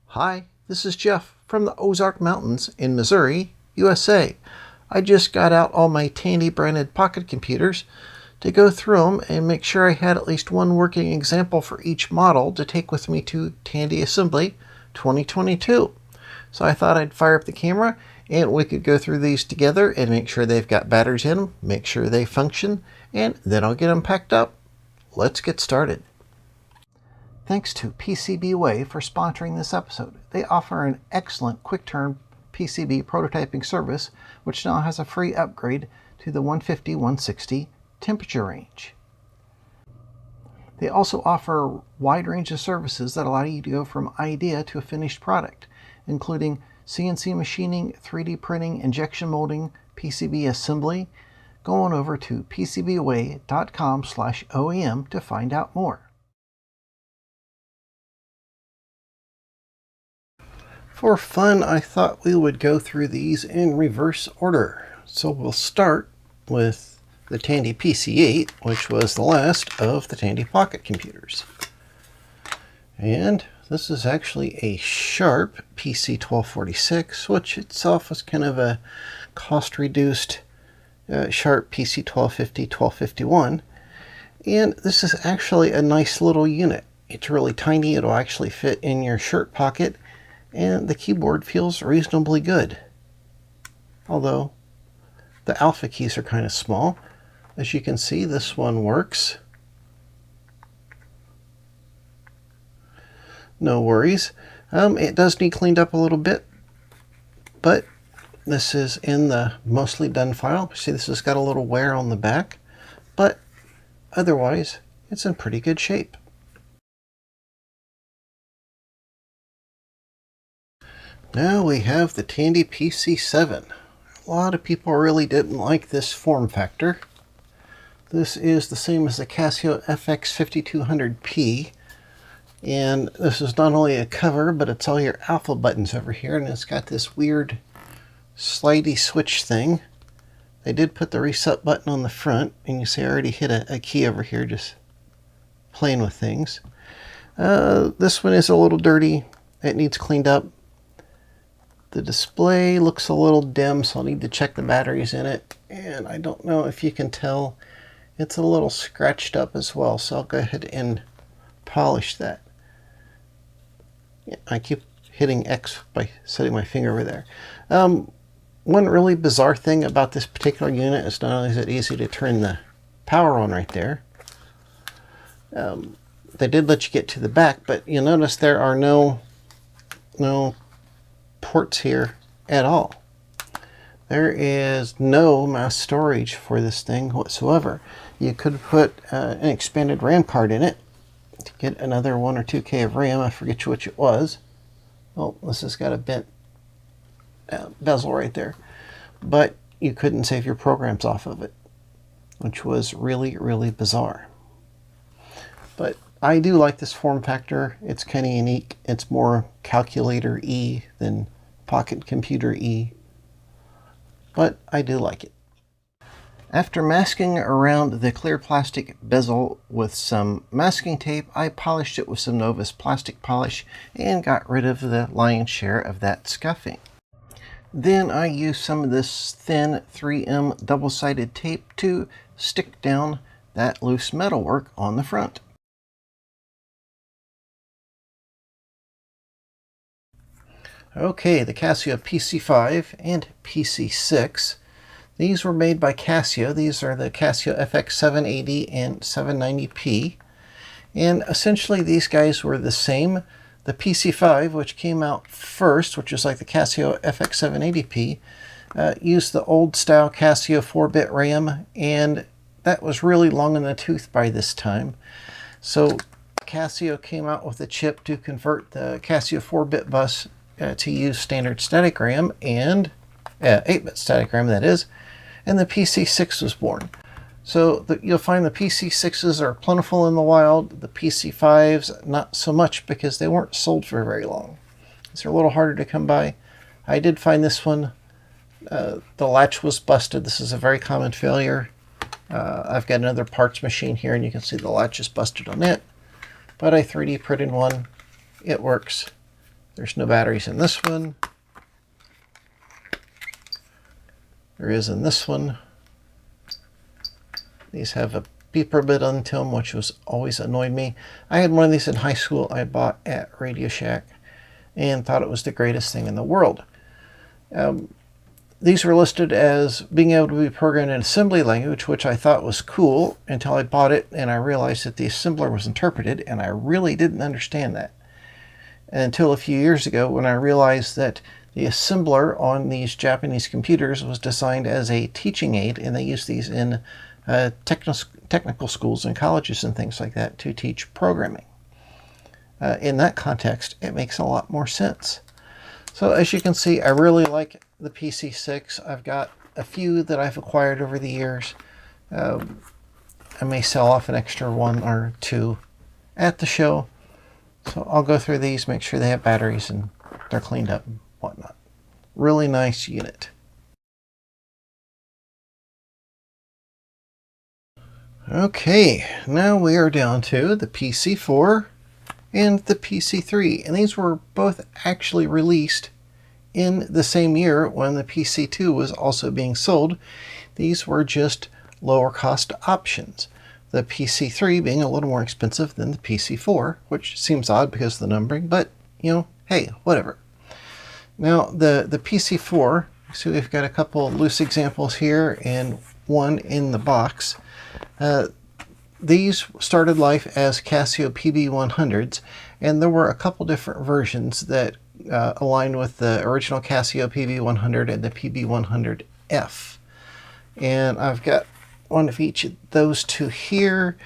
Hi, this is Jeff from the Ozark Mountains in Missouri, USA. I just got out all my Tandy branded pocket computers to go through them and make sure I had at least one working example for each model to take with me to Tandy Assembly 2022. So I thought I'd fire up the camera and we could go through these together and make sure they've got batteries in them, make sure they function, and then I'll get them packed up. Let's get started. Thanks to PCBWay for sponsoring this episode. They offer an excellent quick-turn PCB prototyping service, which now has a free upgrade to the 150-160 temperature range. They also offer a wide range of services that allow you to go from idea to a finished product, including CNC machining, 3D printing, injection molding, PCB assembly. Go on over to PCBWay.com/OEM to find out more. For fun, I thought we would go through these in reverse order. So we'll start with the Tandy PC-8, which was the last of the Tandy Pocket computers. And this is actually a Sharp PC-1246, which itself was kind of a cost-reduced Sharp PC-1250, 1251. And this is actually a nice little unit. It's really tiny. It'll actually fit in your shirt pocket. And the keyboard feels reasonably good. Although the alpha keys are kind of small. As you can see, this one works. No worries. It does need cleaned up a little bit, but this is in the mostly done file. See, this has got a little wear on the back, but otherwise it's in pretty good shape. Now we have the Tandy PC-7. A lot of people really didn't like this form factor. This is the same as the Casio FX5200P. And this is not only a cover, but it's all your alpha buttons over here. And it's got this weird slidey switch thing. They did put the reset button on the front. And you see I already hit a key over here just playing with things. This one is a little dirty. It needs cleaned up. The display looks a little dim, so I'll need to check the batteries in it. And I don't know if you can tell, it's a little scratched up as well, so I'll go ahead and polish that. Yeah, I keep hitting X by setting my finger over there. One really bizarre thing about this particular unit is not only is it easy to turn the power on right there, they did let you get to the back, but you'll notice there are no ports here at all. There is no mass storage for this thing whatsoever. You could put an expanded RAM card in it to get another 1 or 2K of RAM. I forget which it was. Oh, this has got a bent bezel right there. But you couldn't save your programs off of it, which was really, really bizarre. But I do like this form factor. It's kind of unique. It's more calculator-y than pocket computer-y, but I do like it. After masking around the clear plastic bezel with some masking tape, I polished it with some Novus plastic polish and got rid of the lion's share of that scuffing. Then I used some of this thin 3M double-sided tape to stick down that loose metalwork on the front. Okay, the Casio PC-5 and PC-6. These were made by Casio. These are the Casio FX780 and 790p. And essentially these guys were the same. The PC-5, which came out first, which is like the Casio FX780p, used the old style Casio 4-bit RAM, and that was really long in the tooth by this time. So Casio came out with a chip to convert the Casio 4-bit bus to use standard static RAM and 8-bit static RAM, that is, and the PC-6 was born. So you'll find the PC-6s are plentiful in the wild. The PC-5s not so much because they weren't sold for very long. They're a little harder to come by. I did find this one The latch was busted. This is a very common failure. I've got another parts machine here, and you can see the latch is busted on it. But I 3D printed one. It works. There's no batteries in this one. There is in this one. These have a beeper bit onto them, which was always annoyed me. I had one of these in high school I bought at Radio Shack and thought it was the greatest thing in the world. These were listed as being able to be programmed in assembly language, which I thought was cool until I bought it and I realized that the assembler was interpreted, and I really didn't understand that. Until a few years ago when I realized that the assembler on these Japanese computers was designed as a teaching aid, and they use these in technical schools and colleges and things like that to teach programming. In that context, it makes a lot more sense. So as you can see, I really like the PC-6. I've got a few that I've acquired over the years. I may sell off an extra one or two at the show. So I'll go through these, make sure they have batteries and they're cleaned up and whatnot. Really nice unit. Okay, now we are down to the PC-4 and the PC-3, and these were both actually released in the same year when the PC-2 was also being sold. These were just lower cost options. The PC-3 being a little more expensive than the PC-4, which seems odd because of the numbering, but you know, hey, whatever. Now the PC-4, so we've got a couple loose examples here and one in the box. These started life as Casio PB100s, and there were a couple different versions that aligned with the original Casio PB100 and the PB100F. And I've got one of each of those two here,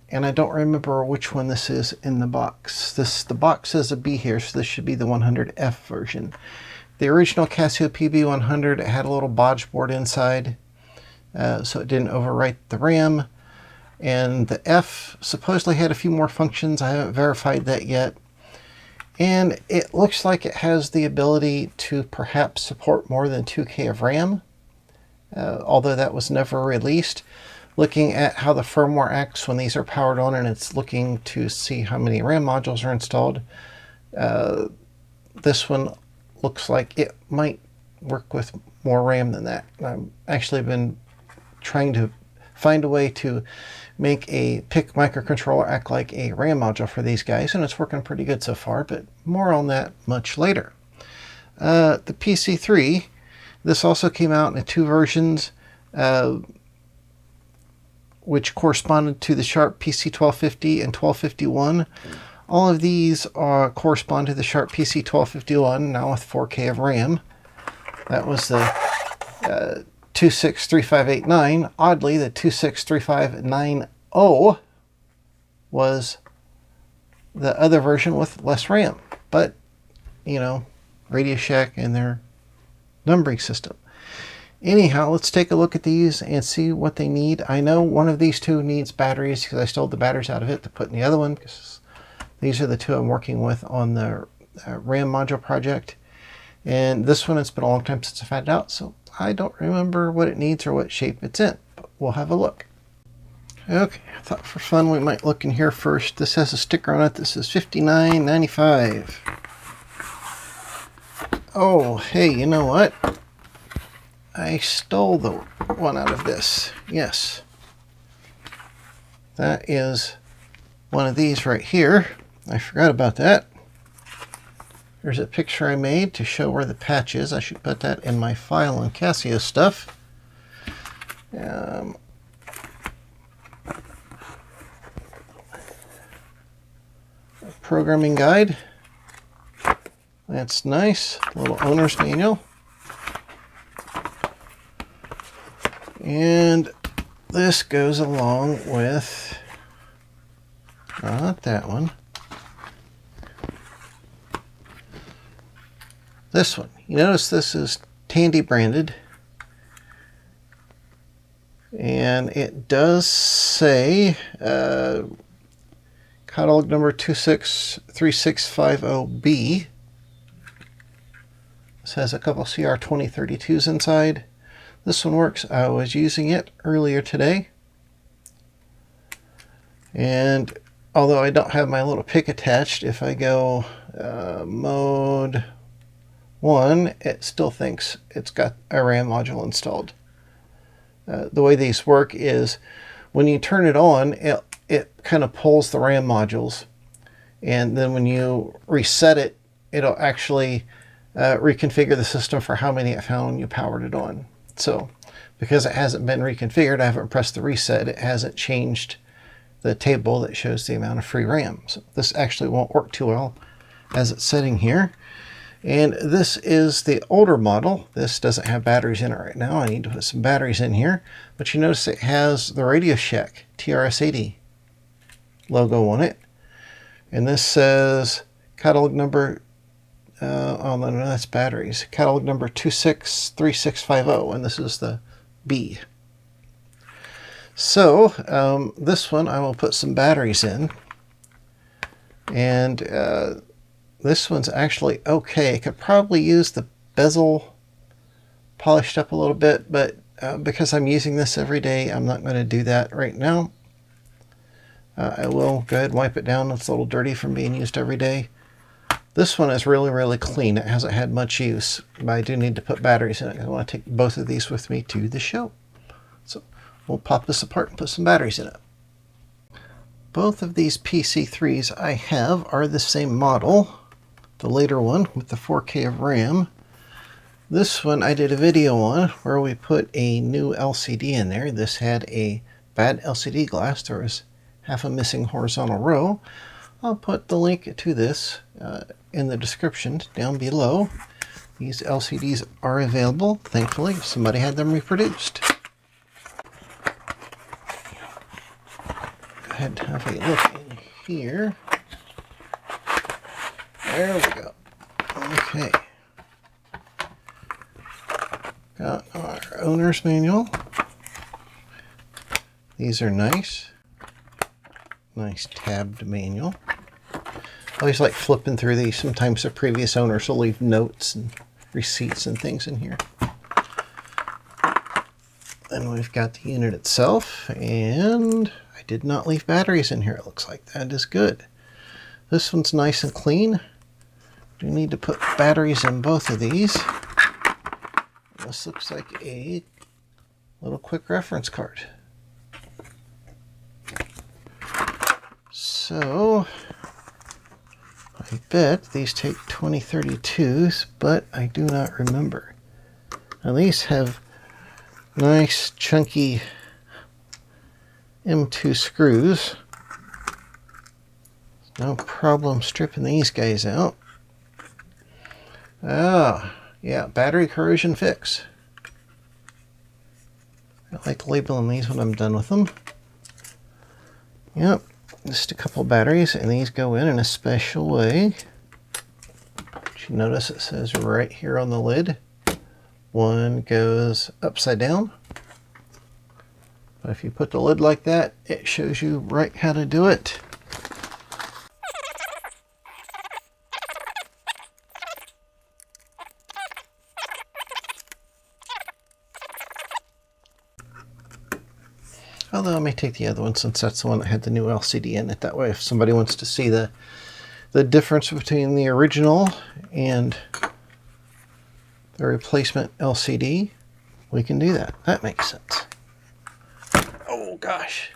and I don't remember which one this is in the box. The box says a B here, so this should be the 100F version. The original Casio PB100 had a little bodge board inside, so it didn't overwrite the RAM. And the F supposedly had a few more functions. I haven't verified that yet. And it looks like it has the ability to perhaps support more than 2K of RAM, although that was never released. Looking at how the firmware acts when these are powered on, and it's looking to see how many RAM modules are installed, this one looks like it might work with more RAM than that. I've actually been trying to find a way to make a PIC microcontroller act like a RAM module for these guys, and it's working pretty good so far, but more on that much later. The PC-3, this also came out in two versions, which corresponded to the Sharp PC-1250 and 1251. All of these correspond to the Sharp PC-1251, now with 4K of RAM. That was the 263589. Oddly, the 263590 was the other version with less RAM. But, you know, Radio Shack and their numbering system. Anyhow, let's take a look at these and see what they need. I know one of these two needs batteries because I stole the batteries out of it to put in the other one, because these are the two I'm working with on the RAM module project. And this one, it's been a long time since I've had it out, so I don't remember what it needs or what shape it's in, but we'll have a look. Okay, I thought for fun we might look in here first. This has a sticker on it that says $59.95. Oh, hey, you know what? I stole the one out of this. Yes. That is one of these right here. I forgot about that. There's a picture I made to show where the patch is. I should put that in my file on Casio stuff. Programming guide. That's nice. A little owner's manual. And this goes along with, not that one, this one. You notice this is Tandy branded, and it does say catalog number 263650B. This has a couple CR2032s inside. This one works. I was using it earlier today. And although I don't have my little pick attached, if I go mode 1, it still thinks it's got a RAM module installed. The way these work is when you turn it on, it kind of pulls the RAM modules. And then when you reset it, it'll actually reconfigure the system for how many it found when you powered it on. So because it hasn't been reconfigured, I haven't pressed the reset, it hasn't changed the table that shows the amount of free RAM. So this actually won't work too well as it's sitting here. And this is the older model. This doesn't have batteries in it right now. I need to put some batteries in here. But you notice it has the Radio Shack TRS-80 logo on it. And this says catalog number, oh no, that's batteries. Catalog number 263650, and this is the B. So this one I will put some batteries in. And this one's actually okay. Could probably use the bezel polished up a little bit, but because I'm using this every day, I'm not going to do that right now. I will go ahead and wipe it down. It's a little dirty from being used every day. This one is really, really clean. It hasn't had much use, but I do need to put batteries in it. I want to take both of these with me to the show. So we'll pop this apart and put some batteries in it. Both of these PC3s I have are the same model. The later one with the 4K of RAM. This one I did a video on where we put a new LCD in there. This had a bad LCD glass. There was half a missing horizontal row. I'll put the link to this in the description down below. These LCDs are available, thankfully. Somebody had them reproduced. Go ahead and have a look in here. There we go. Okay. Got our owner's manual. These are nice. Nice tabbed manual. I always like flipping through these. Sometimes the previous owners will leave notes and receipts and things in here. Then we've got the unit itself, and I did not leave batteries in here. It looks like that is good. This one's nice and clean. Do need to put batteries in both of these. This looks like a little quick reference card. So I bet these take 2032s, but I do not remember. Now these have nice chunky M2 screws. No problem stripping these guys out. Ah, yeah, battery corrosion fix. I like labeling these when I'm done with them. Yep, just a couple batteries, and these go in a special way. But you notice it says right here on the lid, one goes upside down. But if you put the lid like that, it shows you right how to do it. Although I may take the other one since that's the one that had the new LCD in it. That way if somebody wants to see the difference between the original and the replacement LCD, we can do that. That makes sense. Oh gosh.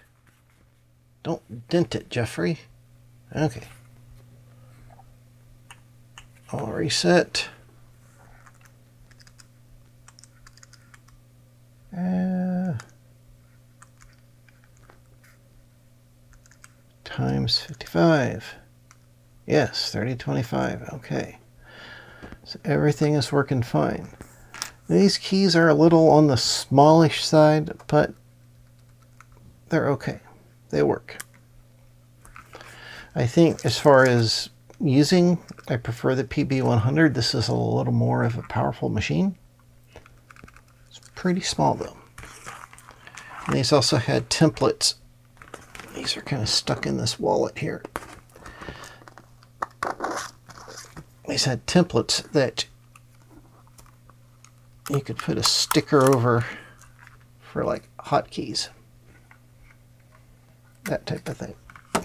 Don't dent it, Jeffrey. Okay. I'll reset. Times 55. Yes, 3025. Okay. So everything is working fine. These keys are a little on the smallish side, but they're okay. They work. I think as far as using, I prefer the PB100. This is a little more of a powerful machine. It's pretty small though. And these also had templates. These are kind of stuck in this wallet here. These had templates that you could put a sticker over for like hotkeys, that type of thing.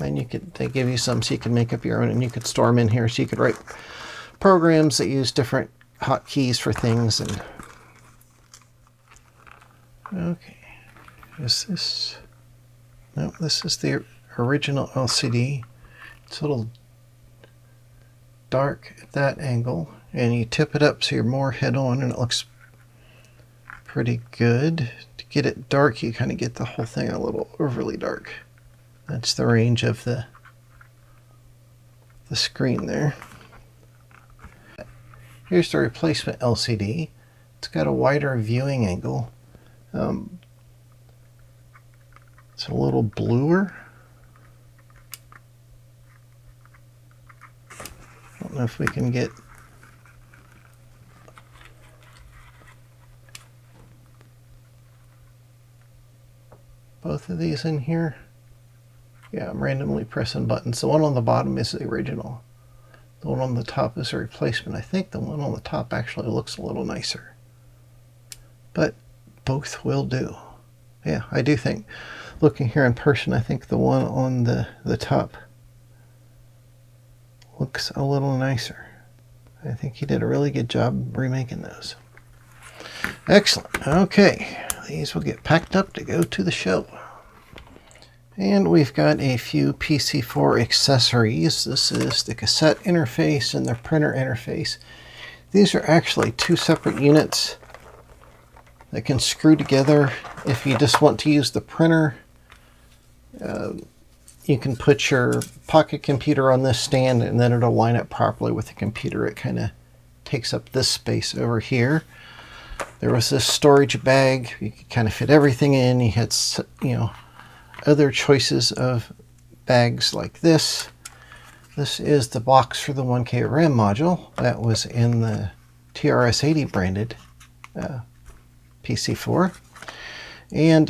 And they give you some so you can make up your own, and you could store them in here so you could write programs that use different hotkeys for things. And okay, is this? No, this is the original LCD. It's a little dark at that angle, and you tip it up so you're more head on, and it looks pretty good. To get it dark, you kind of get the whole thing a little overly dark. That's the range of the screen there. Here's the replacement LCD. It's got a wider viewing angle. It's a little bluer. I don't know if we can get both of these in here. Yeah, I'm randomly pressing buttons. The one on the bottom is the original. The one on the top is a replacement. I think the one on the top actually looks a little nicer. But both will do. Yeah, I do think, looking here in person, I think the one on the top looks a little nicer. I think he did a really good job remaking those. Excellent. Okay, these will get packed up to go to the show. And we've got a few PC4 accessories. This is the cassette interface and the printer interface. These are actually two separate units that can screw together. If you just want to use the printer, you can put your pocket computer on this stand and then it'll line up properly with the computer. It kind of takes up this space over here. There was this storage bag. You could kind of fit everything in. You had, other choices of bags like this. This is the box for the 1K RAM module that was in the TRS-80 branded PC4. And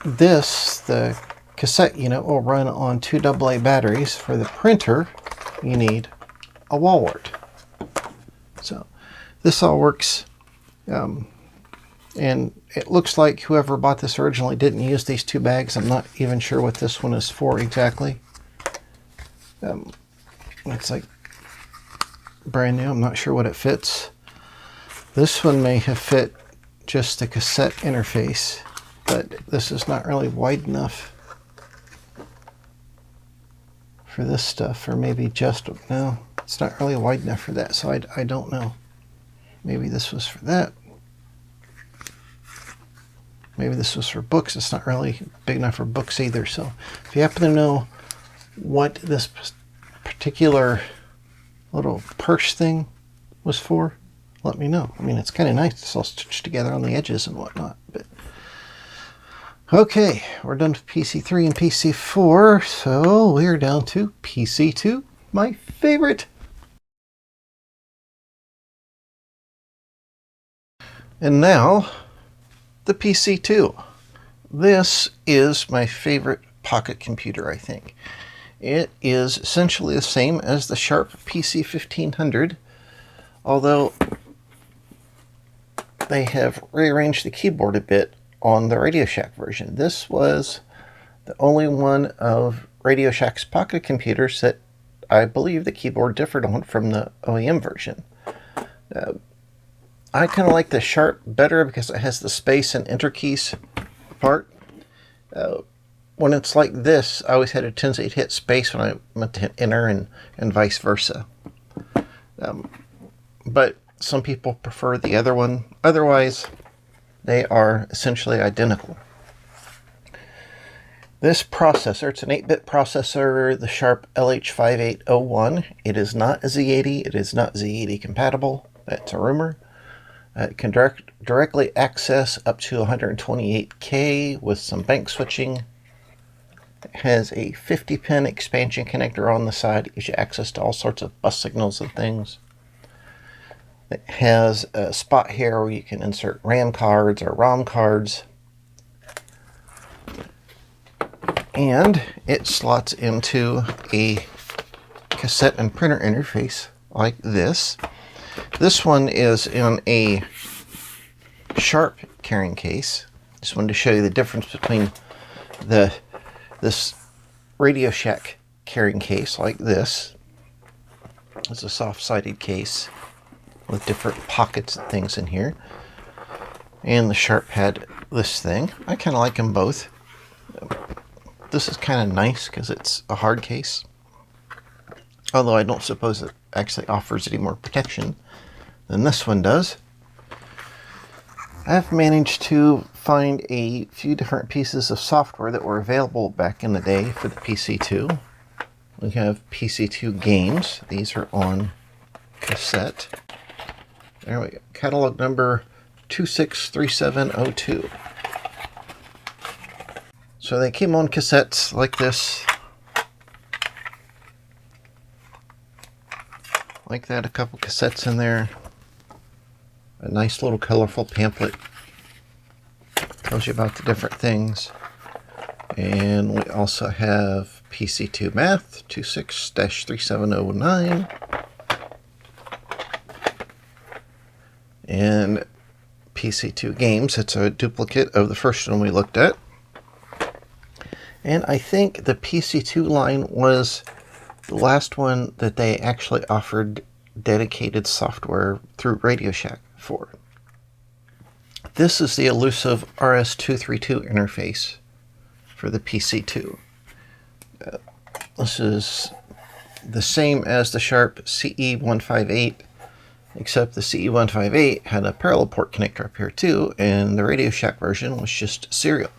the cassette unit will run on 2 AA batteries. For the printer, you need a wall wart. So this all works. And it looks like whoever bought this originally didn't use these two bags. I'm not even sure what this one is for exactly. It's like brand new. I'm not sure what it fits. This one may have fit just the cassette interface, but this is not really wide enough for this stuff, or maybe just, no, it's not really wide enough for that, so I don't know. Maybe this was for that. Maybe this was for books. It's not really big enough for books either. So if you happen to know what this particular little purse thing was for, let me know. I mean, it's kind of nice. It's all stitched together on the edges and whatnot. But okay, we're done with PC3 and PC4. So we're down to PC2, my favorite. And now, the PC2. This is my favorite pocket computer, I think. It is essentially the same as the Sharp PC-1500, although they have rearranged the keyboard a bit on the Radio Shack version. This was the only one of Radio Shack's pocket computers that I believe the keyboard differed on from the OEM version. I kind of like the Sharp better because it has the space and enter keys part. When it's like this, I always had a tendency to hit space when I went to hit enter and vice versa. But some people prefer the other one. Otherwise, they are essentially identical. This processor, it's an 8-bit processor, the Sharp LH5801. It is not a Z80. It is not Z80 compatible. That's a rumor. It can directly access up to 128K with some bank switching. It has a 50-pin expansion connector on the side. It gives you access to all sorts of bus signals and things. It has a spot here where you can insert RAM cards or ROM cards. And it slots into a cassette and printer interface like this. This one is in a Sharp carrying case. Just wanted to show you the difference between this Radio Shack carrying case like this. It's a soft-sided case with different pockets and things in here. And the Sharp had this thing. I kind of like them both. This is kind of nice because it's a hard case. Although I don't suppose it actually offers any more protection than this one does. I've managed to find a few different pieces of software that were available back in the day for the PC-2. We have PC-2 games. These are on cassette. There we go. Catalog number 263702. So they came on cassettes like this. Like that, a couple cassettes in there. A nice little colorful pamphlet. Tells you about the different things. And we also have PC-2 Math 26-3709. And PC-2 Games. It's a duplicate of the first one we looked at. And I think the PC-2 line was the last one that they actually offered dedicated software through Radio Shack for. This is the elusive RS-232 interface for the PC-2. This is the same as the Sharp CE158, except the CE158 had a parallel port connector up here too, and the Radio Shack version was just serial.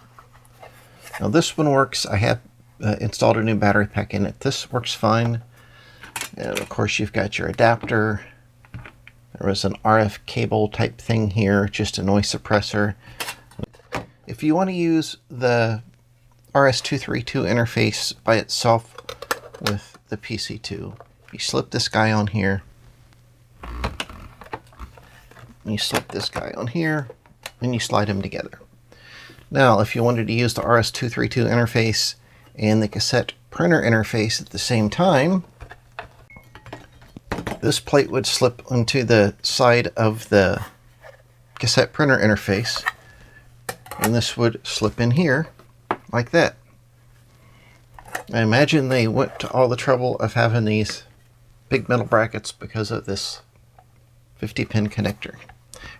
Now this one works. I have installed a new battery pack in it. This works fine. And of course you've got your adapter. There was an RF cable type thing here, just a noise suppressor. If you want to use the RS-232 interface by itself with the PC-2, you slip this guy on here. You slip this guy on here, and you slide them together. Now, if you wanted to use the RS-232 interface and the cassette printer interface at the same time, this plate would slip onto the side of the cassette printer interface, and this would slip in here like that. I imagine they went to all the trouble of having these big metal brackets because of this 50-pin connector.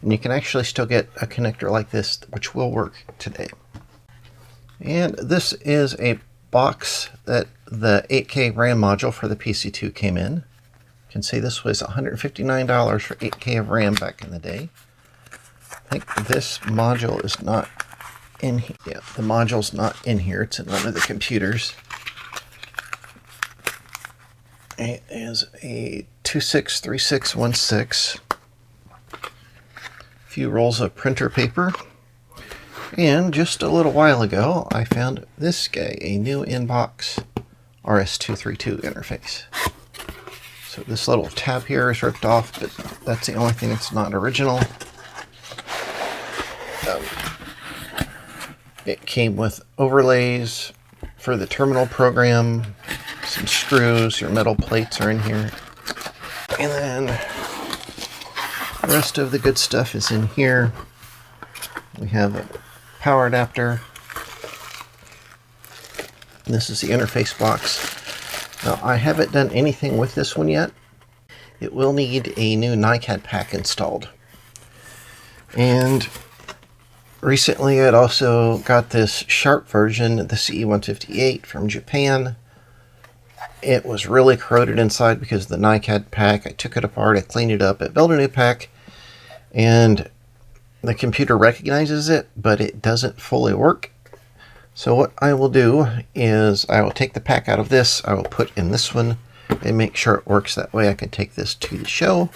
And you can actually still get a connector like this, which will work today. And this is a box that the 8K RAM module for the PC-2 came in. You can see this was $159 for 8K of RAM back in the day. I think this module is not in here. Yeah, the module's not in here. It's in one of the computers. It is a 263616. Few rolls of printer paper, and just a little while ago I found this guy, a new inbox RS-232 interface. So this little tab here is ripped off, but that's the only thing that's not original. It came with overlays for the terminal program, some screws, your metal plates are in here, and then the rest of the good stuff is in here. We have a power adapter. This is the interface box. Now, I haven't done anything with this one yet. It will need a new NiCad pack installed. And recently I'd also got this Sharp version, the CE158 from Japan. It was really corroded inside because of the NiCad pack. I took it apart, I cleaned it up, I built a new pack, and the computer recognizes it, but it doesn't fully work. So what I will do is I will take the pack out of this, I will put in this one, and make sure it works. That way I can take this to the show,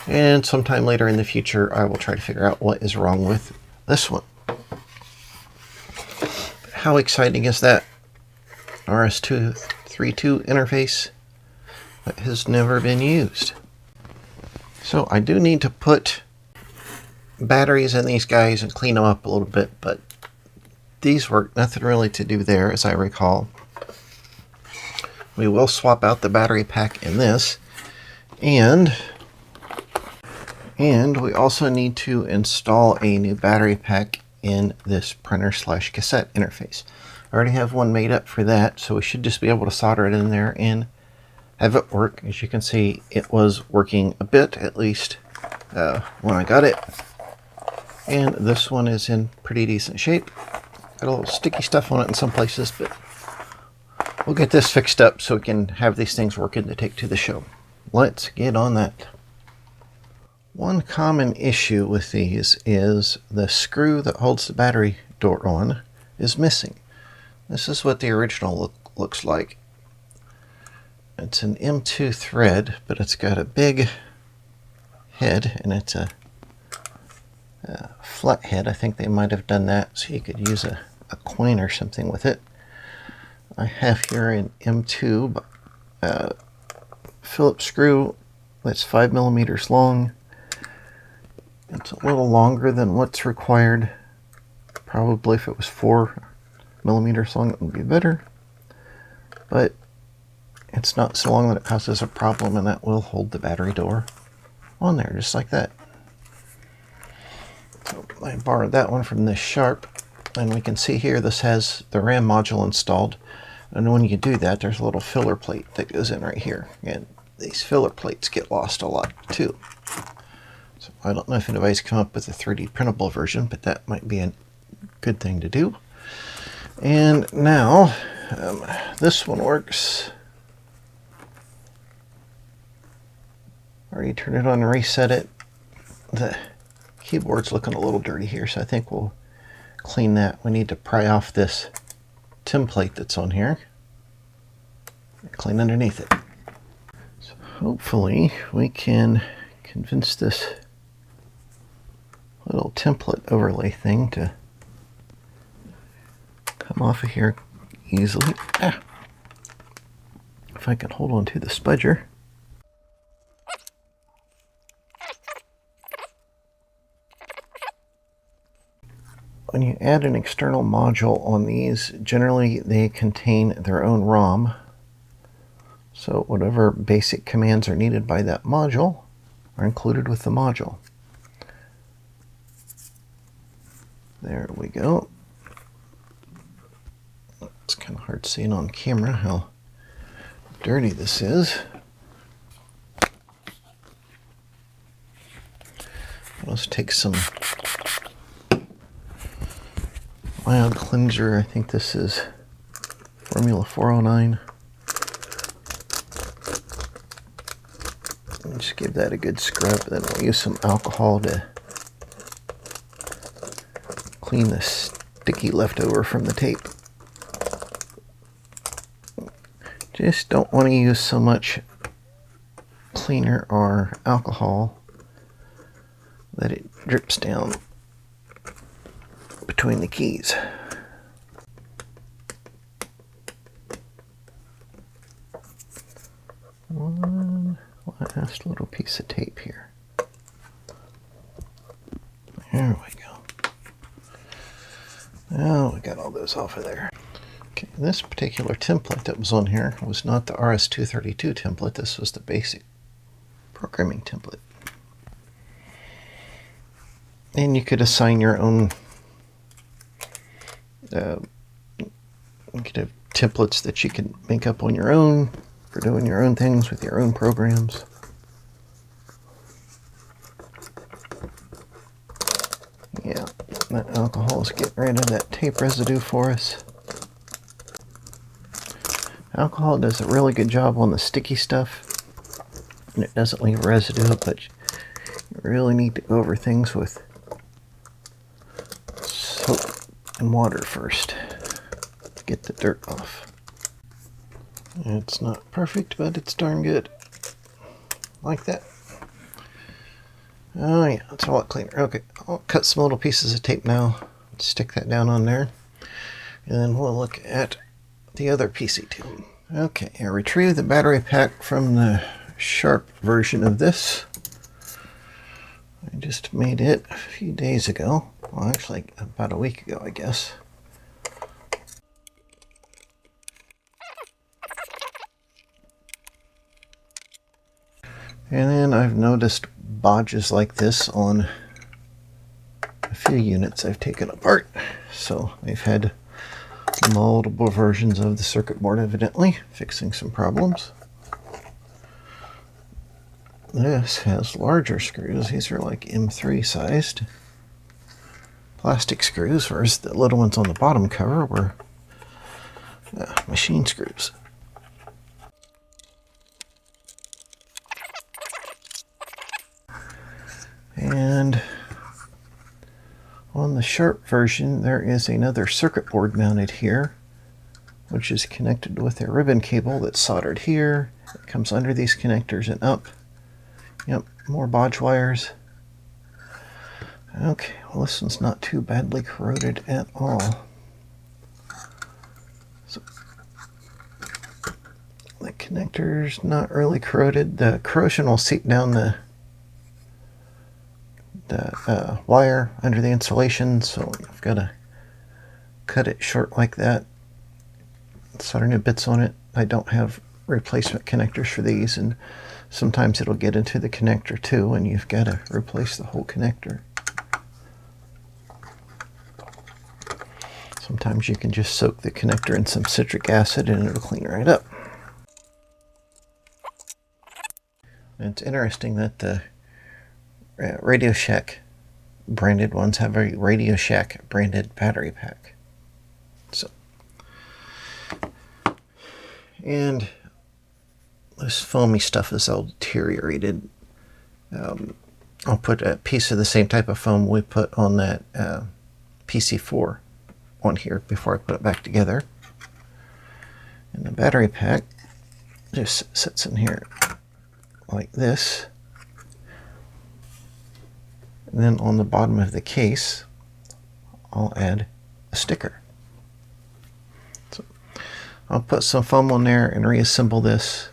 and sometime later in the future I will try to figure out what is wrong with this one. How exciting is that? RS-232 interface that has never been used. So I do need to put batteries in these guys and clean them up a little bit, but these work. Nothing really to do there, as I recall. We will swap out the battery pack in this, and And we also need to install a new battery pack in this printer/cassette interface. I already have one made up for that, so we should just be able to solder it in there and have it work. As you can see, it was working a bit, at least when I got it. And this one is in pretty decent shape. Got a little sticky stuff on it in some places, but we'll get this fixed up so we can have these things working to take to the show. Let's get on that. One common issue with these is the screw that holds the battery door on is missing. This is what the original looks like. It's an M2 thread, but it's got a big head, and it's a flat head. I think they might have done that so you could use a coin or something with it. I have here an M2 Phillips screw that's 5 millimeters long. It's a little longer than what's required. Probably if it was 4 millimeters long, it would be better. But it's not so long that it causes a problem, and that will hold the battery door on there, just like that. So I borrowed that one from this Sharp, and we can see here this has the RAM module installed. And when you do that, there's a little filler plate that goes in right here. And these filler plates get lost a lot too. So I don't know if anybody's come up with a 3D printable version, but that might be a good thing to do. And now this one works. Already turned it on and reset it. The keyboard's looking a little dirty here, so I think we'll clean that. We need to pry off this template that's on here. Clean underneath it. So hopefully we can convince this little template overlay thing to come off of here easily. If I can hold on to the spudger. When you add an external module on these, generally they contain their own ROM. So whatever basic commands are needed by that module are included with the module. There we go. It's kind of hard seeing on camera how dirty this is. Let's take some mild cleanser. I think this is Formula 409. And just give that a good scrub. Then we'll use some alcohol to clean the sticky leftover from the tape. Just don't want to use so much cleaner or alcohol that it drips down between the keys. One last little piece of tape here. There we go. Now we got all those off of there. Okay, this particular template that was on here was not the RS-232 template. This was the basic programming template. And you could assign your own you could have templates that you can make up on your own for doing your own things with your own programs. Yeah, that alcohol is getting rid of that tape residue for us. Alcohol does a really good job on the sticky stuff, and it doesn't leave residue, but you really need to go over things with soap and water first to get the dirt off. It's not perfect, but it's darn good. Like that. Oh yeah, it's a lot cleaner. Okay, I'll cut some little pieces of tape now, stick that down on there, and then we'll look at the other PC-2. Okay, I retrieved the battery pack from the Sharp version of this. I just made it a few days ago. Well, actually about a week ago, I guess. And then I've noticed bodges like this on a few units I've taken apart. So I've had multiple versions of the circuit board, evidently, fixing some problems. This has larger screws. These are like M3 sized plastic screws, whereas the little ones on the bottom cover were machine screws. And on the sharp version, there is another circuit board mounted here, which is connected with a ribbon cable that's soldered here. It comes under these connectors and up. Yep, more bodge wires. Okay, well, this one's not too badly corroded at all. So, the connector's not really corroded. The corrosion will seep down the wire under the insulation, so I've got to cut it short like that. Solder new bits on it. I don't have replacement connectors for these, and sometimes it'll get into the connector too, and you've got to replace the whole connector. Sometimes you can just soak the connector in some citric acid and it'll clean right up. And it's interesting that the Radio Shack branded ones have a Radio Shack branded battery pack. So, and this foamy stuff is all deteriorated. I'll put a piece of the same type of foam we put on that PC-4 on here before I put it back together. And the battery pack just sits in here like this. And then on the bottom of the case, I'll add a sticker. So I'll put some foam on there and reassemble this.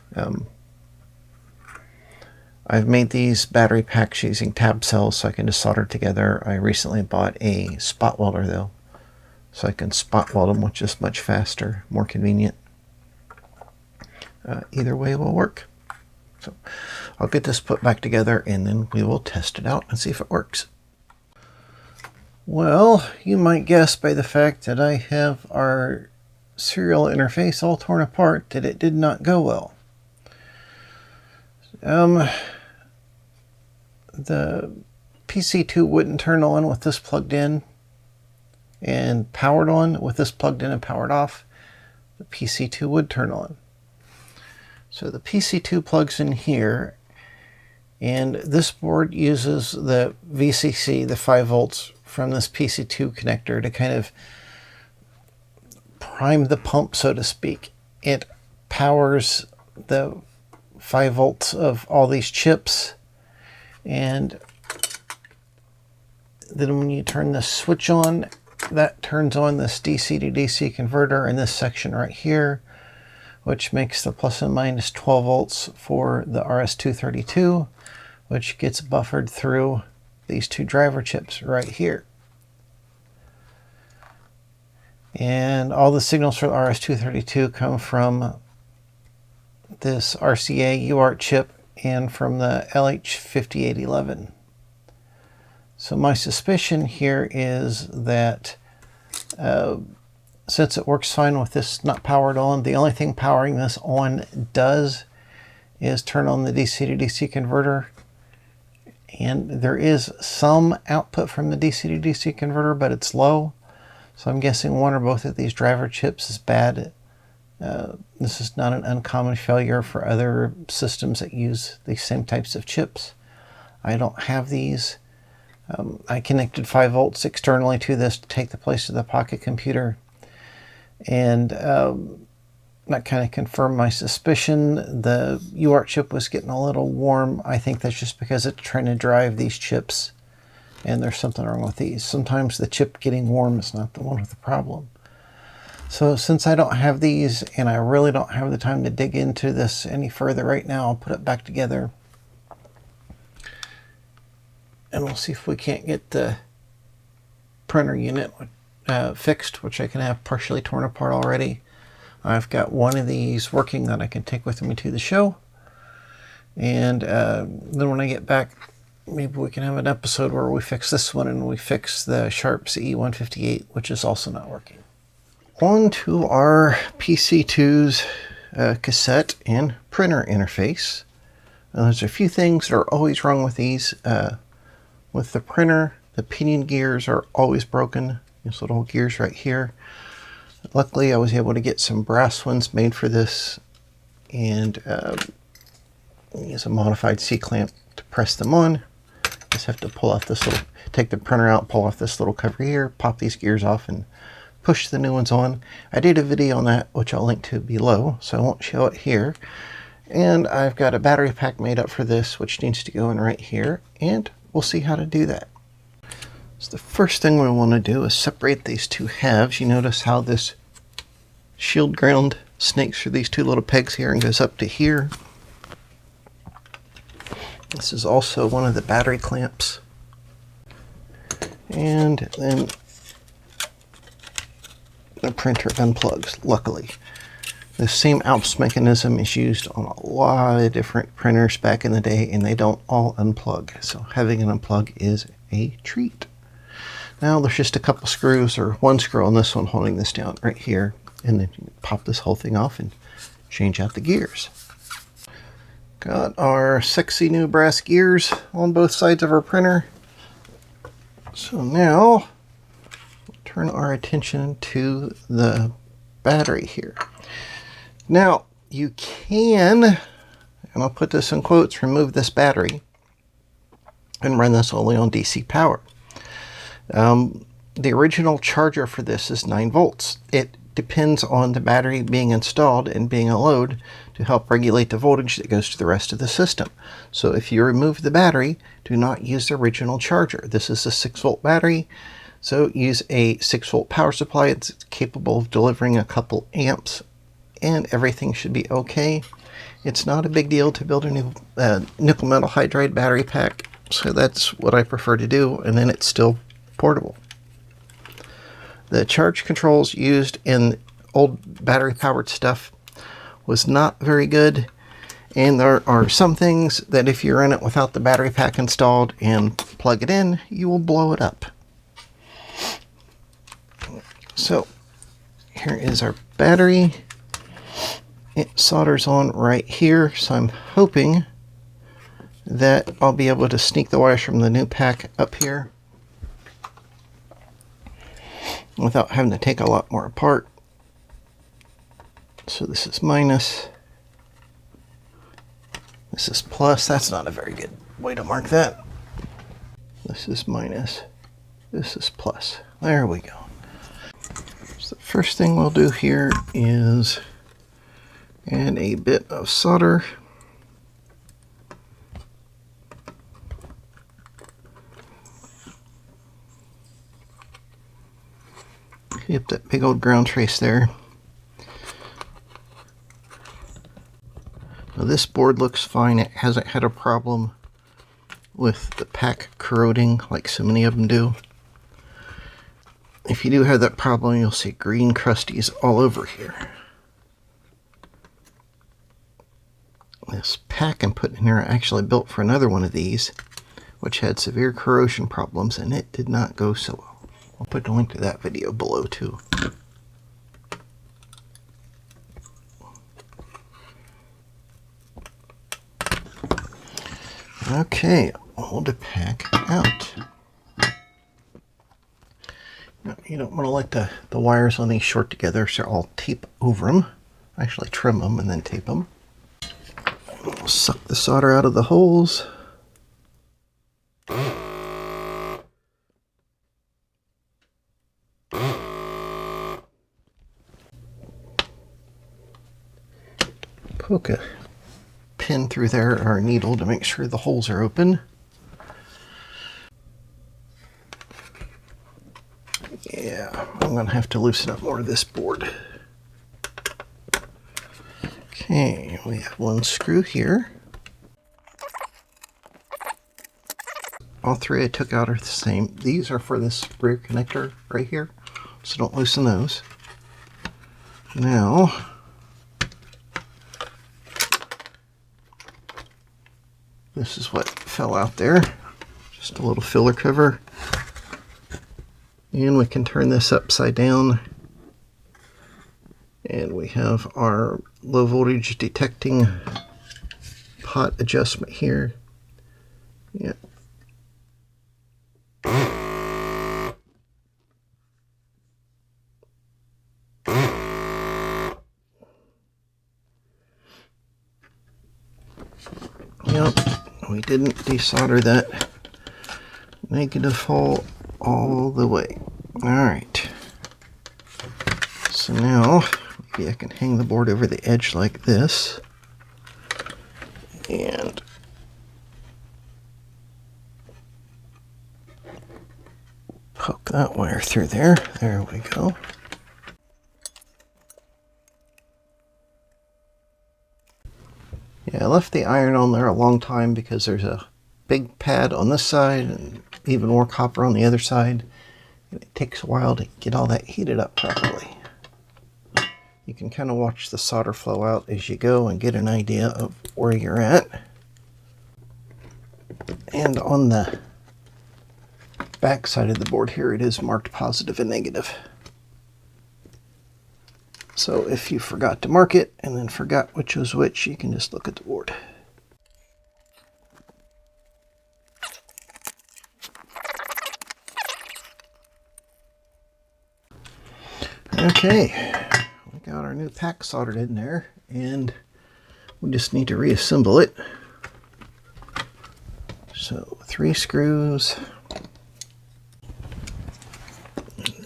I've made these battery packs using tab cells so I can just solder together. I recently bought a spot welder though, so I can spot weld them, which is much faster, more convenient. Either way will work. So I'll get this put back together and then we will test it out and see if it works. Well, you might guess by the fact that I have our serial interface all torn apart that it did not go well. The PC-2 wouldn't turn on with this plugged in and powered on. With this plugged in and powered off, the PC-2 would turn on. So the PC-2 plugs in here, and this board uses the VCC, the 5 volts from this PC-2 connector to kind of prime the pump, so to speak. It powers the 5 volts of all these chips, and then when you turn the switch on, that turns on this DC to DC converter in this section right here, which makes the plus and minus 12 volts for the RS-232, which gets buffered through these two driver chips right here. And all the signals for the RS-232 come from this RCA UART chip and from the LH5811. So my suspicion here is that since it works fine with this not powered on, the only thing powering this on does is turn on the DC to DC converter. And there is some output from the DC to DC converter, but it's low. So I'm guessing one or both of these driver chips is bad. This is not an uncommon failure for other systems that use these same types of chips. I don't have these. I connected 5 volts externally to this to take the place of the Pocket Computer. And that kind of confirmed my suspicion. The UART chip was getting a little warm. I think that's just because it's trying to drive these chips, and there's something wrong with these. Sometimes the chip getting warm is not the one with the problem. So since I don't have these, and I really don't have the time to dig into this any further right now, I'll put it back together. And we'll see if we can't get the printer unit fixed, which I can have partially torn apart already. I've got one of these working that I can take with me to the show. And then when I get back, maybe we can have an episode where we fix this one and we fix the Sharp CE158, which is also not working. On to our PC-2's cassette and printer interface. There's a few things that are always wrong with these. With the printer, the pinion gears are always broken. These little gears right here. Luckily, I was able to get some brass ones made for this and use a modified C-clamp to press them on. Just have to pull off this little, take the printer out, pull off this little cover here, pop these gears off, and push the new ones on. I did a video on that, which I'll link to below, so I won't show it here. And I've got a battery pack made up for this, which needs to go in right here, and we'll see how to do that. So the first thing we want to do is separate these two halves. You notice how this shield ground snakes through these two little pegs here and goes up to here. This is also one of the battery clamps. And then the printer unplugs, luckily. The same Alps mechanism is used on a lot of different printers back in the day, and they don't all unplug. So having an unplug is a treat. Now there's just a couple screws, or one screw on this one holding this down right here. And then you pop this whole thing off and change out the gears. Got our sexy new brass gears on both sides of our printer. So now, we'll turn our attention to the battery here. Now, you can, and I'll put this in quotes, remove this battery and run this only on DC power. The original charger for this is 9 volts. It depends on the battery being installed and being a load to help regulate the voltage that goes to the rest of the system. So if you remove the battery, do not use the original charger. This is a 6-volt battery, so use a 6-volt power supply. It's capable of delivering a couple amps, and everything should be okay. It's not a big deal to build a new nickel metal hydride battery pack, so that's what I prefer to do, and then it's still portable. The charge controls used in old battery powered stuff was not very good, and there are some things that if you're in it without the battery pack installed and plug it in, you will blow it up. So here is our battery. It solders on right here, so I'm hoping that I'll be able to sneak the wires from the new pack up here without having to take a lot more apart. So this is minus, this is plus. That's not a very good way to mark that. This is minus, this is plus. There we go. So the first thing we'll do here is add a bit of solder. Yep, that big old ground trace there. Now this board looks fine. It hasn't had a problem with the pack corroding like so many of them do. If you do have that problem, you'll see green crusties all over here. This pack I'm putting in here I actually built for another one of these, which had severe corrosion problems, and it did not go so well. I'll put a link to that video below too. Okay, hold the pack out. Now, you don't want to let the wires on these short together, so I'll tape over them. Actually trim them and then tape them. We'll suck the solder out of the holes. Poke a pin through there, or a needle, to make sure the holes are open. Yeah, I'm going to have to loosen up more of this board. Okay, we have one screw here. All three I took out are the same. These are for this rear connector right here, so don't loosen those. Now, this is what fell out there. Just a little filler cover. And we can turn this upside down. And we have our low voltage detecting pot adjustment here. Yeah. Yep, we didn't desolder that negative hole all the way. Alright. So now, maybe I can hang the board over the edge like this. And poke that wire through there. There we go. Yeah, I left the iron on there a long time because there's a big pad on this side and even more copper on the other side. And it takes a while to get all that heated up properly. You can kind of watch the solder flow out as you go and get an idea of where you're at. And on the back side of the board here, it is marked positive and negative. So if you forgot to mark it and then forgot which was which, you can just look at the board. Okay, we got our new pack soldered in there, and we just need to reassemble it. So 3 screws.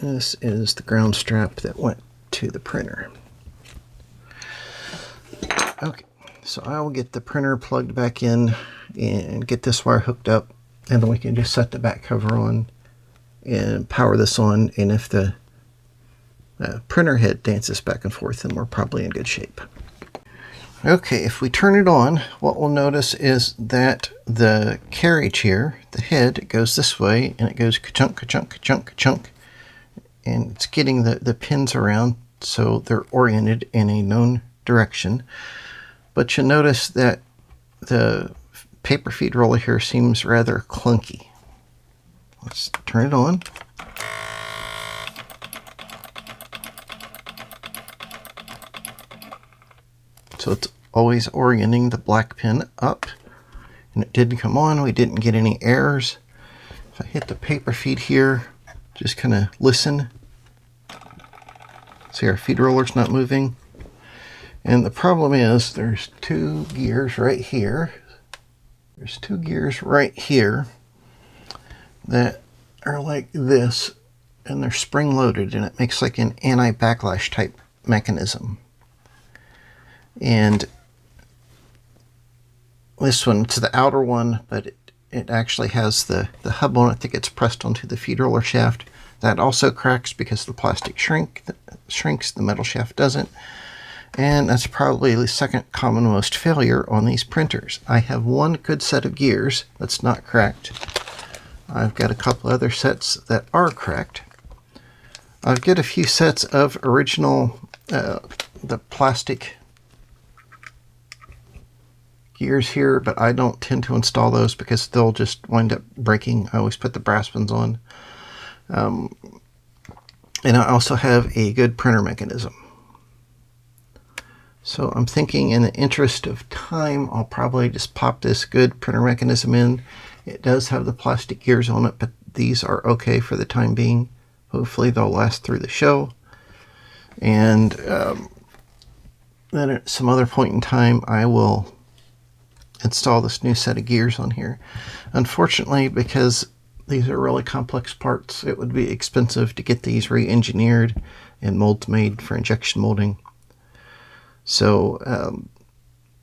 This is the ground strap that went to the printer. Okay, so I will get the printer plugged back in and get this wire hooked up, and then we can just set the back cover on and power this on, and if the printer head dances back and forth, then we're probably in good shape. Okay, if we turn it on, what we'll notice is that the carriage here, the head, goes this way, and it goes ka-chunk, ka-chunk, ka-chunk, ka-chunk, and it's getting the pins around so they're oriented in a known direction. But you'll notice that the paper feed roller here seems rather clunky. Let's turn it on. So it's always orienting the black pin up, and it didn't come on. We didn't get any errors. If I hit the paper feed here, just kind of listen. See, our feed roller's not moving. And the problem is there's 2 gears right here. There's 2 gears right here that are like this, and they're spring loaded, and it makes like an anti-backlash type mechanism. And this one, it's the outer one, but it actually has the hub on it that gets pressed onto the feed roller shaft. That also cracks because the plastic shrinks, the metal shaft doesn't. And that's probably the second commonest failure on these printers. I have one good set of gears that's not cracked. I've got a couple other sets that are cracked. I've got a few sets of original, the plastic gears here, but I don't tend to install those because they'll just wind up breaking. I always put the brass ones on. And I also have a good printer mechanism. So I'm thinking, in the interest of time, I'll probably just pop this good printer mechanism in. It does have the plastic gears on it, but these are okay for the time being. Hopefully they'll last through the show. And then at some other point in time, I will install this new set of gears on here. Unfortunately, because these are really complex parts, it would be expensive to get these re-engineered and molds made for injection molding. So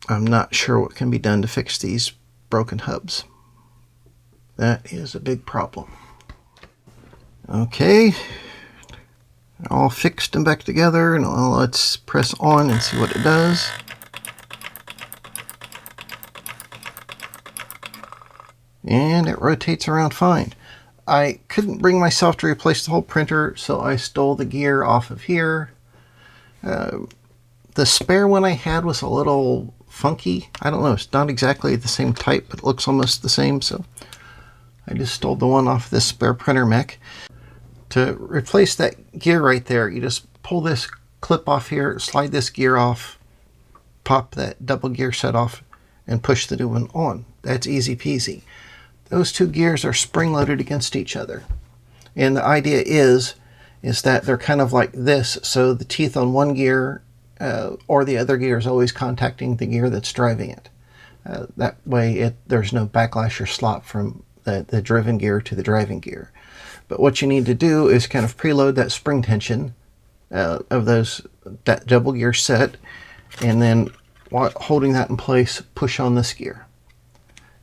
I'm not sure what can be done to fix these broken hubs. That is a big problem. Okay, all fixed and back together, and let's press on and see what it does. And it rotates around fine. I couldn't bring myself to replace the whole printer, so I stole the gear off of here. The spare one I had was a little funky. I don't know, it's not exactly the same type, but it looks almost the same, so I just stole the one off this spare printer mech. To replace that gear right there, you just pull this clip off here, slide this gear off, pop that double gear set off, and push the new one on. That's easy peasy. Those two gears are spring-loaded against each other. And the idea is that they're kind of like this, so the teeth on one gear or the other gear is always contacting the gear that's driving it. That way there's no backlash or slop from the driven gear to the driving gear. But what you need to do is kind of preload that spring tension of that double gear set, and then while holding that in place, push on this gear.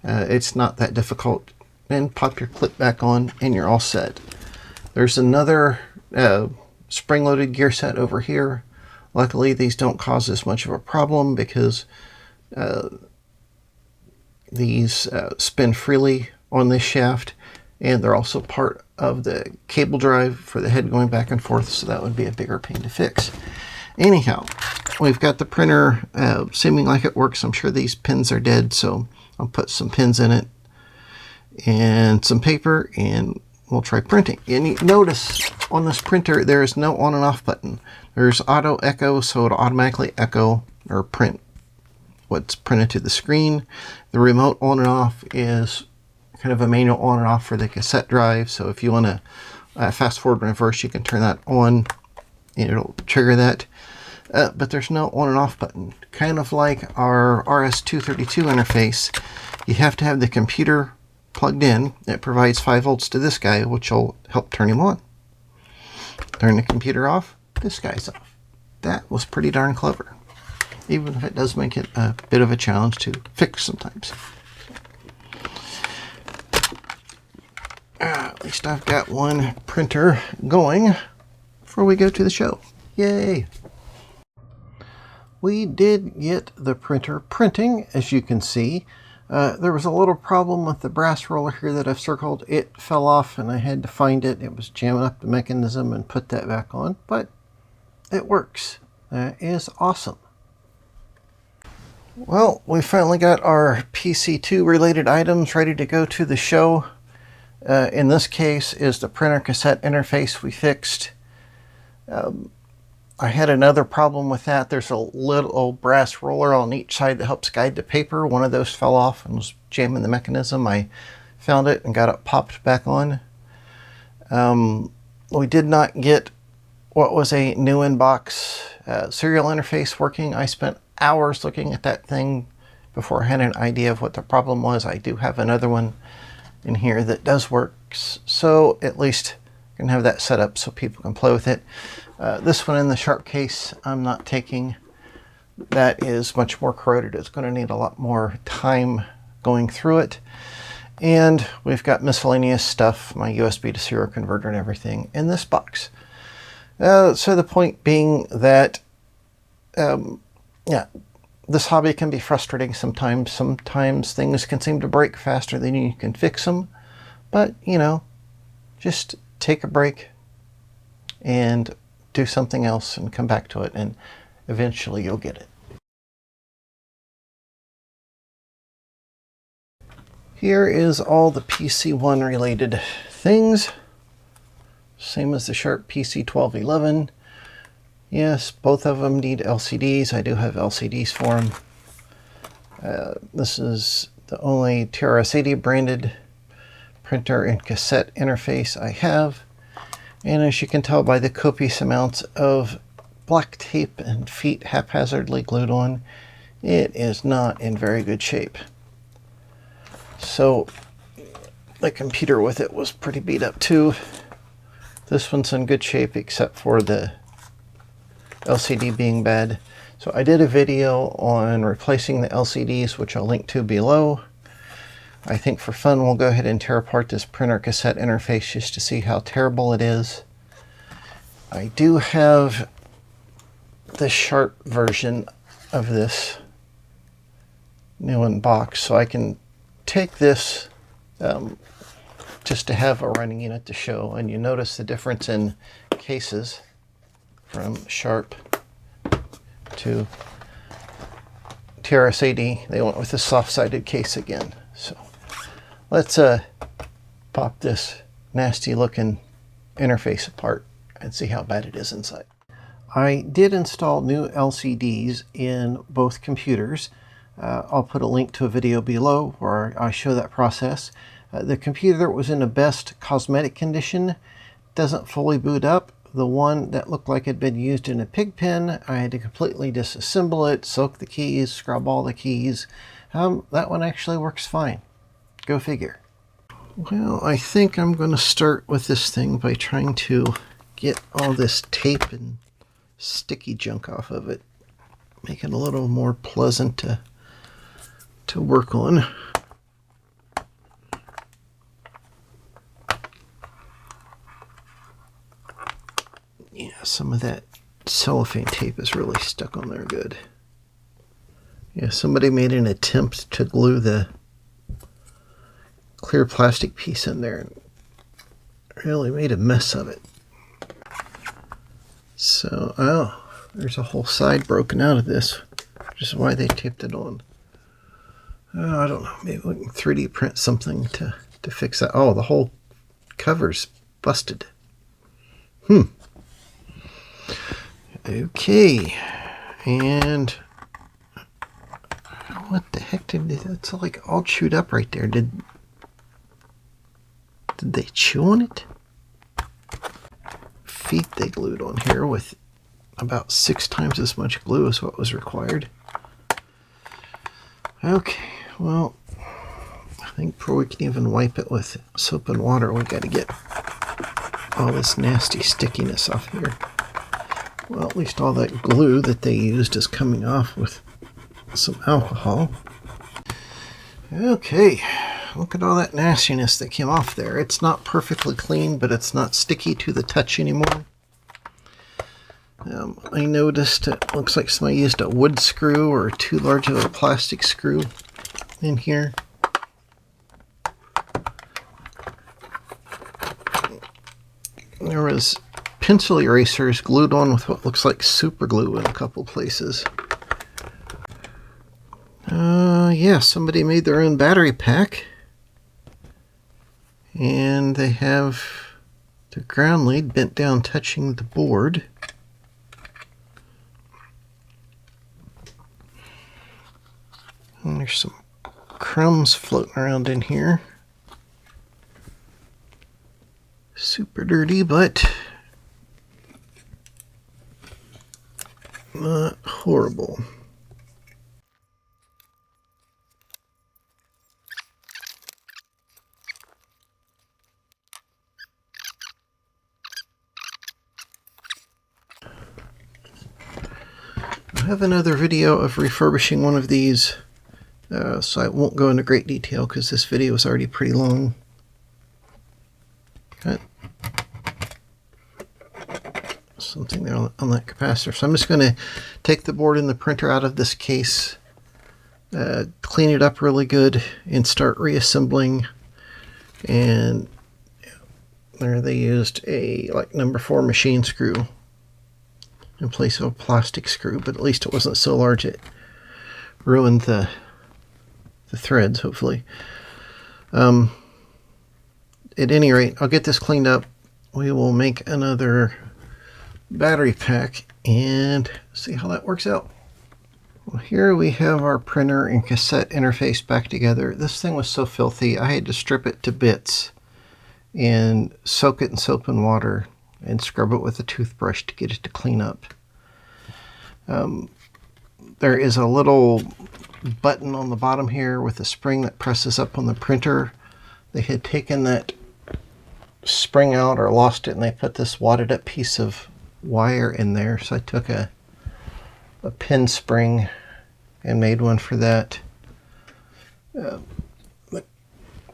It's not that difficult. Then pop your clip back on and you're all set. There's another spring-loaded gear set over here. Luckily, these don't cause as much of a problem because these spin freely on this shaft, and they're also part of the cable drive for the head going back and forth, so that would be a bigger pain to fix. Anyhow, we've got the printer seeming like it works. I'm sure these pins are dead, so I'll put some pins in it and some paper, and we'll try printing. And you notice on this printer there is no on and off button. There's auto echo, so it'll automatically echo or print what's printed to the screen. The remote on and off is kind of a manual on and off for the cassette drive, so if you want to fast forward and reverse, you can turn that on and it'll trigger that. But there's no on and off button. Kind of like our RS-232 interface, you have to have the computer plugged in. It provides 5 volts to this guy, which will help turn him on. Turn the computer off, this guy's off. That was pretty darn clever, even if it does make it a bit of a challenge to fix sometimes. At least I've got one printer going before we go to the show. Yay! We did get the printer printing, as you can see. There was a little problem with the brass roller here that I've circled. It fell off and I had to find it. It was jamming up the mechanism and put that back on, but it works. That is awesome. Well, we finally got our PC-2 related items ready to go to the show. In this case is the printer cassette interface we fixed. I had another problem with that. There's a little brass roller on each side that helps guide the paper. One of those fell off and was jamming the mechanism. I found it and got it popped back on. We did not get what was a new in-box serial interface working. I spent hours looking at that thing before I had an idea of what the problem was. I do have another one in here that does work, so at least I can have that set up so people can play with it. This one in the sharp case I'm not taking. That is much more corroded. It's going to need a lot more time going through it. And we've got miscellaneous stuff, my USB to serial converter and everything in this box. So the point being that yeah, this hobby can be frustrating sometimes. Sometimes things can seem to break faster than you can fix them. But, you know, just take a break and do something else and come back to it, and eventually you'll get it. Here is all the PC-1 related things. Same as the Sharp PC-1211. Yes, both of them need LCDs. I do have LCDs for them. This is the only TRS-80 branded printer and cassette interface I have. And as you can tell by the copious amounts of black tape and feet haphazardly glued on, it is not in very good shape. So the computer with it was pretty beat up too. This one's in good shape except for the LCD being bad. So I did a video on replacing the LCDs, which I'll link to below. I think for fun we'll go ahead and tear apart this printer cassette interface just to see how terrible it is. I do have the Sharp version of this new in box, so I can take this just to have a running unit to show. And you notice the difference in cases from Sharp to TRS-80. They went with a soft-sided case again. So let's pop this nasty looking interface apart and see how bad it is inside. I did install new LCDs in both computers. I'll put a link to a video below where I show that process. The computer that was in the best cosmetic condition doesn't fully boot up. The one that looked like it had been used in a pig pen, I had to completely disassemble it, soak the keys, scrub all the keys. That one actually works fine. Go figure. Well, I think I'm going to start with this thing by trying to get all this tape and sticky junk off of it. Make it a little more pleasant to work on. Yeah, some of that cellophane tape is really stuck on there good. Yeah, somebody made an attempt to glue the clear plastic piece in there and really made a mess of it. So, oh, there's a whole side broken out of this, which is why they taped it on. I don't know, maybe we can 3D print something to fix that. Oh, the whole cover's busted. Okay, and what the heck that's like all chewed up right there. Did they chew on it? Feet they glued on here with about 6 times as much glue as what was required. Okay, well, I think before we can even wipe it with soap and water, we got to get all this nasty stickiness off here. Well, at least all that glue that they used is coming off with some alcohol. Okay, look at all that nastiness that came off there. It's not perfectly clean, but it's not sticky to the touch anymore. I noticed it looks like somebody used a wood screw or too large of a plastic screw in here. There was pencil erasers glued on with what looks like super glue in a couple places. Yeah, somebody made their own battery pack. And they have the ground lead bent down touching the board. And there's some crumbs floating around in here. Super dirty, but not horrible. I have another video of refurbishing one of these, so I won't go into great detail because this video is already pretty long. Got something there on that capacitor. So I'm just going to take the board and the printer out of this case, clean it up really good, and start reassembling. And there they used a number 4 machine screw in place of a plastic screw, but at least it wasn't so large it ruined the threads, hopefully. At any rate, I'll get this cleaned up. We will make another battery pack and see how that works out. Well, here we have our printer and cassette interface back together. This thing was so filthy, I had to strip it to bits and soak it in soap and water and scrub it with a toothbrush to get it to clean up. There is a little button on the bottom here with a spring that presses up on the printer. They had taken that spring out or lost it, and they put this wadded up piece of wire in there. So I took a pin spring and made one for that. The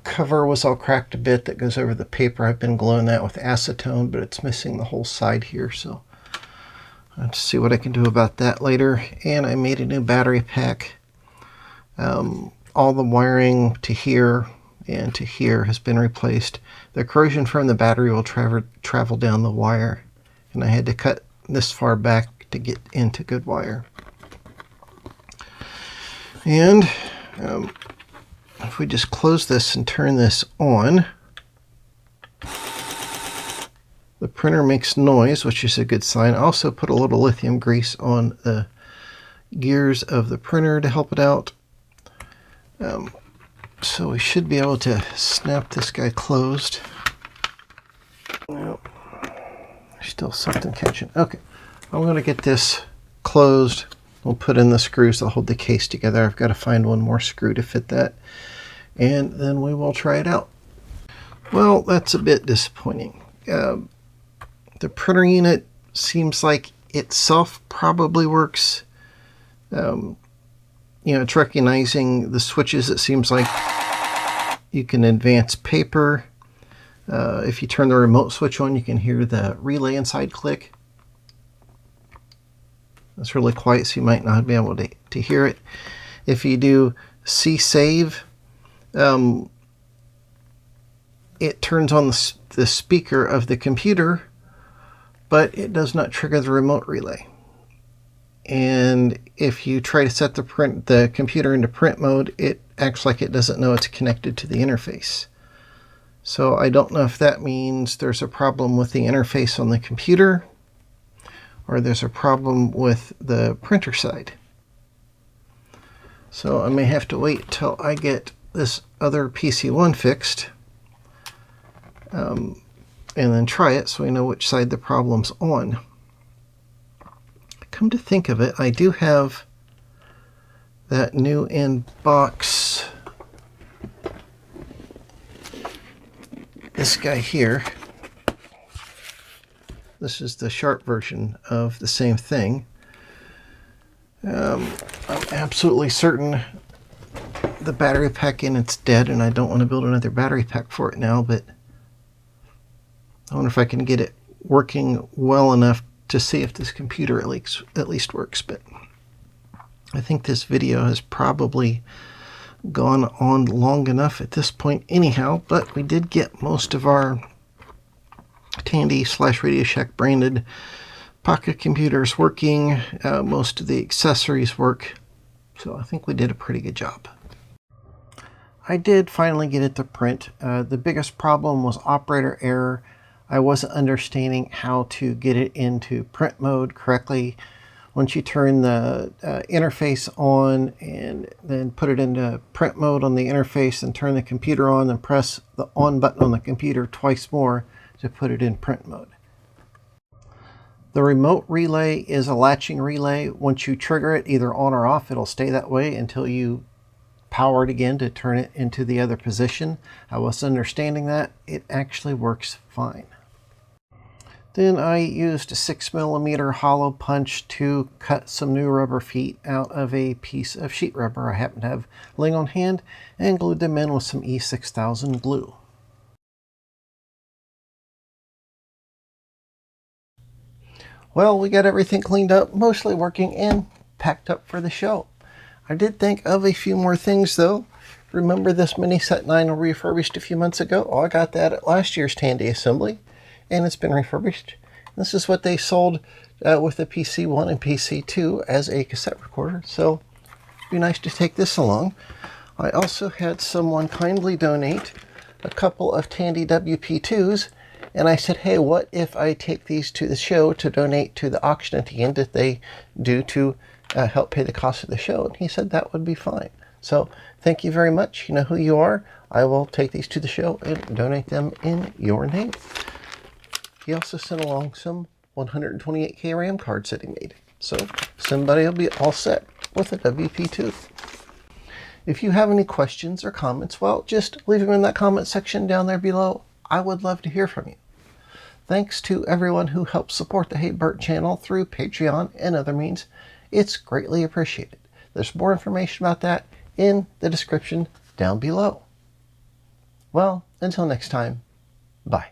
cover was all cracked a bit that goes over the paper. I've been gluing that with acetone, but it's missing the whole side here, so I'll see what I can do about that later. And I made a new battery pack. All the wiring to here and to here has been replaced. The corrosion from the battery will travel down the wire, and I had to cut this far back to get into good wire. And if we just close this and turn this on, The printer makes noise, which is a good sign. I also put a little lithium grease on the gears of the printer to help it out. So we should be able to snap this guy closed. Nope. Still something catching. Okay, I'm going to get this closed. We'll put in the screws that hold the case together. I've got to find one more screw to fit that, and then we will try it out. Well, that's a bit disappointing. The printer unit seems like itself probably works. It's recognizing the switches. It seems like you can advance paper. If you turn the remote switch on, you can hear the relay inside click. It's really quiet, so you might not be able to hear it. If you do C-Save, it turns on the speaker of the computer, but it does not trigger the remote relay. And if you try to set the computer into print mode, it acts like it doesn't know it's connected to the interface. So I don't know if that means there's a problem with the interface on the computer, or there's a problem with the printer side. So I may have to wait till I get this other PC-1 fixed, and then try it so we know which side the problem's on. Come to think of it, I do have that new in-box, this guy here. This is the Sharp version of the same thing. I'm absolutely certain the battery pack in it's dead, and I don't want to build another battery pack for it now, but I wonder if I can get it working well enough to see if this computer at least works. But I think this video has probably gone on long enough at this point anyhow, but we did get most of our Tandy/Radio Shack branded pocket computers working. Most of the accessories work, so I think we did a pretty good job. I did finally get it to print. The biggest problem was operator error. I wasn't understanding how to get it into print mode correctly. Once you turn the interface on and then put it into print mode on the interface and turn the computer on and press the on button on the computer twice more to put it in print mode. The remote relay is a latching relay. Once you trigger it either on or off, it'll stay that way until you power it again to turn it into the other position. I was understanding that. It actually works fine. Then I used a 6mm hollow punch to cut some new rubber feet out of a piece of sheet rubber I happen to have laying on hand, and glued them in with some E6000 glue. Well, we got everything cleaned up, mostly working, and packed up for the show. I did think of a few more things though. Remember this mini set 9 I refurbished a few months ago? Oh, I got that at last year's Tandy assembly, and it's been refurbished. This is what they sold with the PC-1 and PC-2 as a cassette recorder, so it'd be nice to take this along. I also had someone kindly donate a couple of Tandy WP2s, and I said, hey, what if I take these to the show to donate to the auction at the end that they do to help pay the cost of the show? And he said that would be fine. So thank you very much. You know who you are. I will take these to the show and donate them in your name. He also sent along some 128K RAM cards that he made. So somebody will be all set with a WP2. If you have any questions or comments, well, just leave them in that comment section down there below. I would love to hear from you. Thanks to everyone who helps support the Hey Birt channel through Patreon and other means. It's greatly appreciated. There's more information about that in the description down below. Well, until next time, bye.